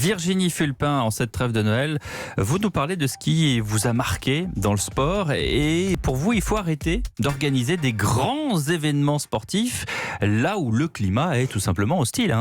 Virginie Fulpin, en cette trêve de Noël, vous nous parlez de ce qui vous a marqué dans le sport. Et pour vous, il faut arrêter d'organiser des grands événements sportifs là où le climat est tout simplement hostile.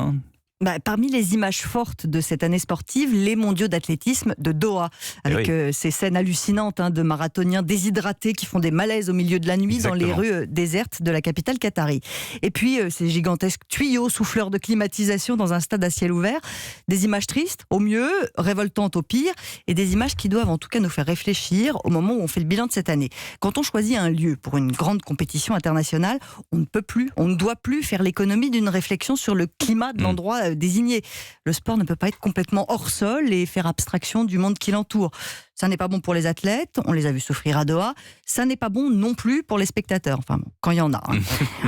Parmi les images fortes de cette année sportive, les mondiaux d'athlétisme de Doha, avec ces scènes hallucinantes de marathoniens déshydratés qui font des malaises au milieu de la nuit. Exactement. Dans les rues désertes de la capitale qatari. Et puis ces gigantesques tuyaux souffleurs de climatisation dans un stade à ciel ouvert. Des images tristes au mieux, révoltantes au pire, et des images qui doivent en tout cas nous faire réfléchir au moment où on fait le bilan de cette année. Quand on choisit un lieu pour une grande compétition internationale, on ne doit plus faire l'économie d'une réflexion sur le climat de l'endroit désigné. Le sport ne peut pas être complètement hors sol et faire abstraction du monde qui l'entoure. Ça n'est pas bon pour les athlètes, on les a vus souffrir à Doha. Ça n'est pas bon non plus pour les spectateurs, enfin quand il y en a.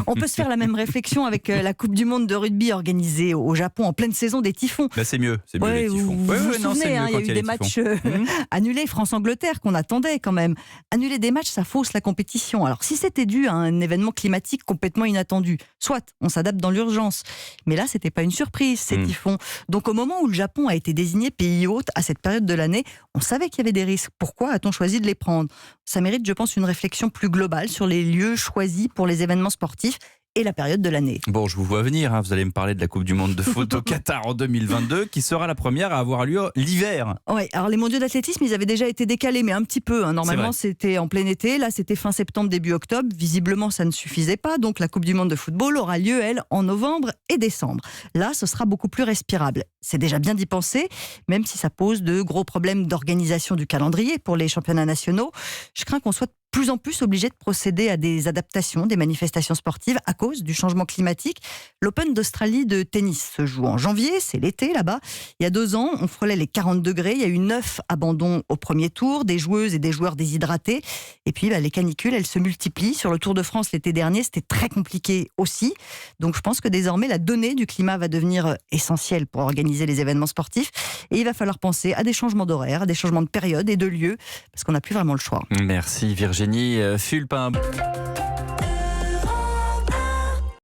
On peut se faire la même réflexion avec la Coupe du Monde de rugby organisée au Japon en pleine saison des typhons. C'est mieux les typhons. Vous vous souvenez, il y a eu des matchs annulés, France-Angleterre, qu'on attendait quand même. Annuler des matchs, ça fausse la compétition. Alors si c'était dû à un événement climatique complètement inattendu, soit on s'adapte dans l'urgence. Mais là, c'était pas une surprise, ces typhons. Donc au moment où le Japon a été désigné pays hôte à cette période de l'année, on savait qu'il y avait des risques. Pourquoi a-t-on choisi de les prendre ? Ça mérite, je pense, une réflexion plus globale sur les lieux choisis pour les événements sportifs et la période de l'année. Bon, je vous vois venir, vous allez me parler de la Coupe du Monde de foot au Qatar en 2022, qui sera la première à avoir lieu l'hiver. Oui, alors les mondiaux d'athlétisme, ils avaient déjà été décalés, mais un petit peu. Normalement, c'était en plein été, là c'était fin septembre, début octobre. Visiblement, ça ne suffisait pas, donc la Coupe du Monde de football aura lieu, elle, en novembre et décembre. Là, ce sera beaucoup plus respirable. C'est déjà bien d'y penser, même si ça pose de gros problèmes d'organisation du calendrier pour les championnats nationaux. Je crains qu'on soit de plus en plus obligé de procéder à des adaptations, des manifestations sportives à cause du changement climatique. L'Open d'Australie de tennis se joue en janvier, c'est l'été là-bas. Il y a 2 ans, on frôlait les 40 degrés, il y a eu 9 abandons au premier tour, des joueuses et des joueurs déshydratés. Et puis les canicules, elles se multiplient. Sur le Tour de France l'été dernier, c'était très compliqué aussi. Donc je pense que désormais, la donnée du climat va devenir essentielle pour organiser les événements sportifs. Et il va falloir penser à des changements d'horaire, à des changements de période et de lieu, parce qu'on n'a plus vraiment le choix. Merci Virginie Fulpin.